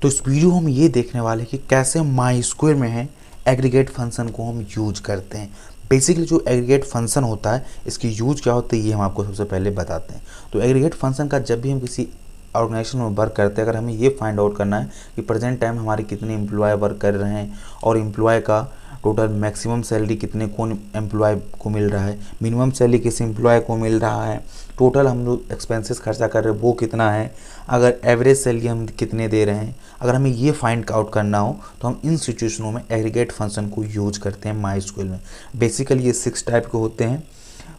तो इस वीडियो हम ये देखने वाले हैं कि कैसे माई में है एग्रीगेट फंक्शन को हम यूज करते हैं। बेसिकली जो एग्रीगेट फंक्शन होता है इसकी यूज क्या होता है ये हम आपको सबसे पहले बताते हैं। तो एग्रीगेट फंक्शन का जब भी हम किसी ऑर्गेनाइजेशन में वर्क करते हैं, अगर हमें ये फाइंड आउट करना है कि प्रेजेंट टाइम हमारे कितने एम्प्लॉय वर्क कर रहे हैं और एम्प्लॉय का टोटल मैक्सिमम सैलरी कितने कौन एम्प्लॉय को मिल रहा है, मिनिमम सैलरी किस एम्प्लॉय को मिल रहा है, टोटल हम लोग एक्सपेंसेस खर्चा कर रहे हैं वो कितना है, अगर एवरेज सैलरी हम कितने दे रहे हैं, अगर हमें ये फाइंड आउट करना हो तो हम इन सिचुएशनों में एग्रीगेट फंक्शन को यूज करते हैं माई में। बेसिकली ये 6 टाइप के होते हैं,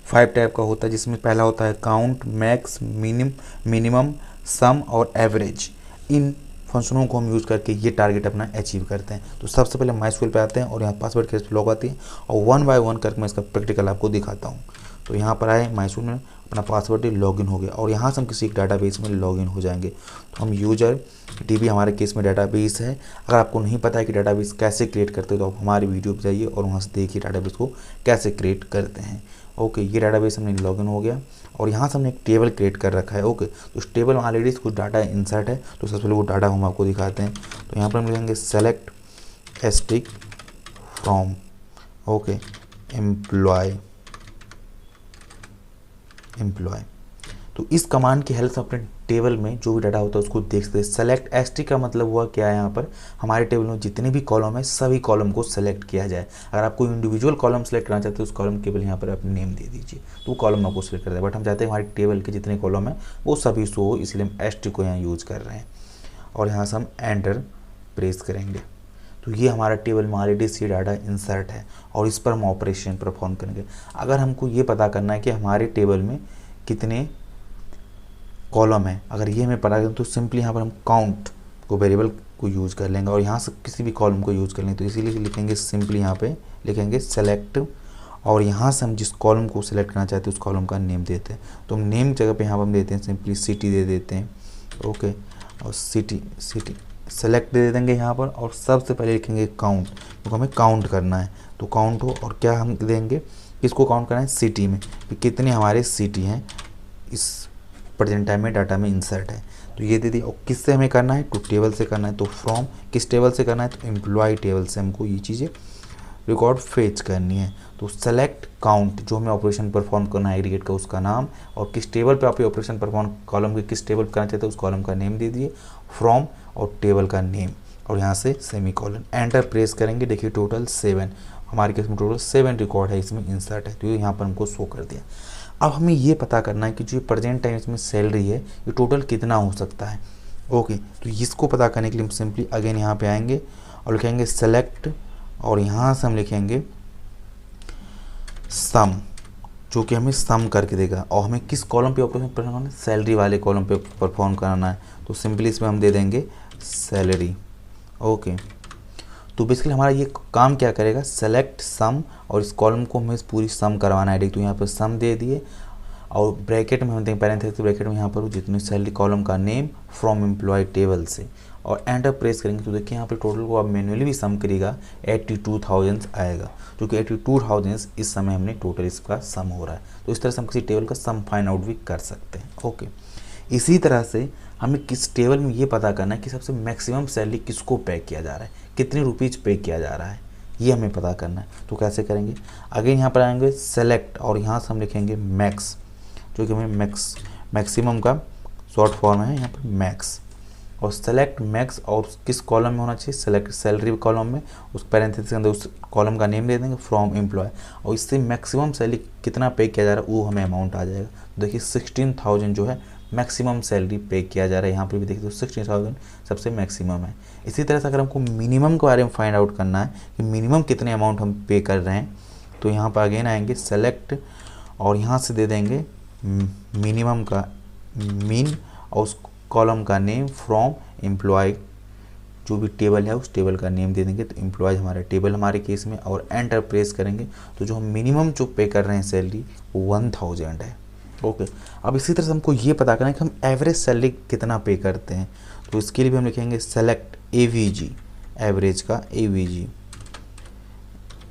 5 टाइप का होता है, जिसमें पहला होता है काउंट, मैक्स, मिनिमम, सम और एवरेज। इन फंक्शनों को हम यूज़ करके ये टारगेट अपना अचीव करते हैं। तो सबसे पहले माई पे आते हैं और यहाँ पासवर्ड केस पे लॉग आती है और 1 बाय 1 करके मैं इसका प्रैक्टिकल आपको दिखाता हूँ। तो यहाँ पर आए माई में अपना पासवर्ड लॉगिन हो गया और यहाँ से हम किसी एक डाटाबेस में लॉगिन हो जाएंगे। तो हम यूजर डीबी हमारे केस में डाटाबेस है। अगर आपको नहीं पता है कि डाटाबेस कैसे क्रिएट करते हो तो आप हमारी वीडियो पर जाइए और वहाँ से देखिए डाटाबेस को कैसे क्रिएट करते हैं। ओके, ये डाटाबेस हमने लॉगिन हो गया और यहाँ से हमने एक टेबल क्रिएट कर रखा है। ओके, तो उस टेबल में ऑलरेडी कुछ डाटा इंसर्ट है, तो सबसे पहले वो डाटा हम आपको दिखाते हैं। तो यहाँ पर हम लिखेंगे select asterisk from okay employ. तो इस कमांड की हेल्प से अपने टेबल में जो भी डाटा होता है उसको देख सकते हैं। सेलेक्ट एस्टिक का मतलब हुआ क्या है, यहाँ पर हमारे टेबल में जितने भी कॉलम है सभी कॉलम को सेलेक्ट किया जाए। अगर आप कोई इंडिविजुअल कॉलम सेलेक्ट करना चाहते हो उस कॉलम केवल यहाँ पर अपने नेम दे दीजिए तो वो कॉलम आपको सेलेक्ट कर देगा। बट हम चाहते हैं हमारे टेबल के जितने कॉलम है वो सभी शो हो, इसलिए हम एस्टिक को यहाँ यूज़ कर रहे हैं और यहाँ से हम एंटर प्रेस करेंगे। तो ये हमारा टेबल में ऑलरेडी सी डाटा इंसर्ट है और इस पर हम ऑपरेशन परफॉर्म करेंगे। अगर हमको ये पता करना है कि हमारे टेबल में कितने कॉलम है, अगर ये हमें पता करें तो सिंपली यहाँ पर हम काउंट को वेरिएबल को यूज़ कर लेंगे और यहाँ से किसी भी कॉलम को यूज़ कर लेंगे। तो इसीलिए लिखेंगे सिंपली यहाँ पे लिखेंगे सेलेक्ट और यहाँ से हम जिस कॉलम को सिलेक्ट करना चाहते हैं उस कॉलम का नेम देते हैं। तो हम नेम जगह पे यहाँ पर हम देते हैं सिंपली सिटी दे देते हैं। ओके, और सिटी सेलेक्ट दे देंगे यहाँ पर और सबसे पहले लिखेंगे काउंट, तो हमें काउंट करना है। तो काउंट हो और क्या हम देंगे, किसको काउंट करना है, सिटी में, कि कितने हमारे सिटी हैं इस प्रेजेंट टाइम में डाटा में इंसर्ट है। तो ये दे दिया। और किससे हमें करना है, तो टेबल से करना है। तो फ्रॉम किस टेबल से करना है, तो एम्प्लॉय टेबल से हमको ये चीज़ें रिकॉर्ड फेच करनी है। तो सेलेक्ट काउंट जो हमें ऑपरेशन परफॉर्म करना है एग्रीगेट का उसका नाम, और किस टेबल पे आप ये ऑपरेशन परफॉर्म कॉलम के किस टेबल पर करना चाहते हैं उस कॉलम का नेम दे दिए, फ्रॉम और टेबल का नेम और यहाँ से सेमी कॉलन एंटर प्रेस करेंगे। देखिए टोटल 7 हमारे केस में टोटल 7 रिकॉर्ड है इसमें इंसर्ट है, तो यहाँ पर हमको शो कर दिया। अब हमें ये पता करना है कि जो प्रेजेंट टाइम इसमें सैलरी है ये टोटल कितना हो सकता है। ओके, तो इसको पता करने के लिए हम सिंपली अगेन यहाँ पे आएंगे और लिखेंगे सेलेक्ट और यहाँ से हम लिखेंगे सम, जो कि हमें सम करके देगा और हमें किस कॉलम पे ऑपरेशन परफॉर्म करना है, सैलरी वाले कॉलम पे परफॉर्म कराना है। तो सिंपली इसमें हम दे देंगे सैलरी। ओके, तो बेसिकली हमारा ये काम क्या करेगा, सेलेक्ट सम और इस कॉलम को हमें पूरी सम करवाना है। तो यहाँ पर सम दे दिए और ब्रैकेट में हम देंगे पैरेंथेसिस ब्रैकेट में यहाँ पर जितनी सैलरी कॉलम का नेम फ्रॉम एम्प्लॉय टेबल से और एंटर प्रेस करेंगे। तो देखिए यहाँ पे टोटल को आप मैन्युअली भी सम करिएगा 82,000 आएगा, जो कि 82,000 इस समय हमने टोटल इसका सम हो रहा है। तो इस तरह से हम किसी टेबल का सम फाइंड आउट भी कर सकते हैं। ओके, इसी तरह से हमें किस टेबल में ये पता करना है कि सबसे मैक्सिमम सैलरी किसको पे किया जा रहा है, कितने रुपीज़ पे किया जा रहा है, ये हमें पता करना है। तो कैसे करेंगे, अगेन यहाँ पर आएंगे सेलेक्ट और यहाँ से हम लिखेंगे मैक्स, जो कि हमें मैक्सिमम का शॉर्ट फॉर्म है यहाँ पर मैक्स, और सेलेक्ट मैक्स और किस कॉलम में होना चाहिए, सेलेक्ट सैलरी कॉलम में, उस पैरेंथेसिस के अंदर उस कॉलम का नेम दे देंगे फ्रॉम एम्प्लॉय और इससे मैक्सिमम सैलरी कितना पे किया जा रहा है वो हमें अमाउंट आ जाएगा। देखिए 16,000 जो है मैक्सिमम सैलरी पे किया जा रहा है, यहाँ पर भी देखिए तो 16,000 सबसे मैक्सिमम है। इसी तरह से अगर हमको मिनिमम के बारे में फाइंड आउट करना है कि मिनिमम कितने अमाउंट हम पे कर रहे हैं, तो यहाँ पर अगेन आएंगे सेलेक्ट और यहाँ से दे देंगे मिनिमम का मीन और उस कॉलम का नेम फ्रॉम एम्प्लॉय, जो भी टेबल है उस टेबल का नेम दे देंगे। तो एम्प्लॉय हमारा टेबल हमारे केस में और एंटर प्रेस करेंगे। तो जो हम मिनिमम जो पे कर रहे हैं सैलरी वो 1,000 है। ओके, अब इसी तरह से हमको ये पता करना है कि हम एवरेज सैलरी कितना पे करते हैं। तो इसके लिए भी हम लिखेंगे सेलेक्ट एवीजी, एवरेज का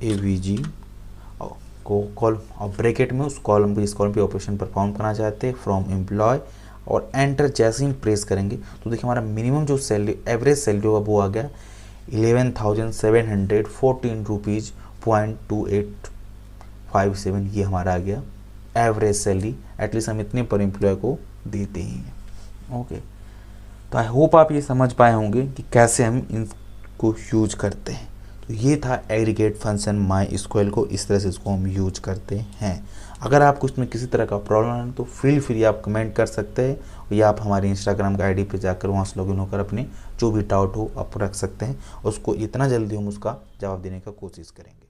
एवीजी को कॉल और ब्रैकेट में उस कॉलम को जिस कॉलम पे ऑपरेशन परफॉर्म करना चाहते हैं फ्रॉम एम्प्लॉय और एंटर जैसे ही प्रेस करेंगे तो देखिए हमारा मिनिमम जो सैलरी एवरेज सैलरी होगा वो आ गया 11,714 रुपीज़ .2857, ये हमारा आ गया एवरेज सैलरी। एटलीस्ट हम इतने पर एम्प्लॉय को देते हैं। ओके, तो आई होप आप ये समझ पाए होंगे कि कैसे हम इनको यूज करते हैं। तो ये था एग्रीगेट फंक्शन माई स्क्वेल को, इस तरह से इसको हम यूज करते हैं। अगर आपको इसमें किसी तरह का प्रॉब्लम है तो फील फ्री आप कमेंट कर सकते हैं, या आप हमारे इंस्टाग्राम का आईडी पे जाकर वहाँ से लॉगिन होकर अपने जो भी डाउट हो आप रख सकते हैं। उसको इतना जल्दी हम उसका जवाब देने का कोशिश करेंगे।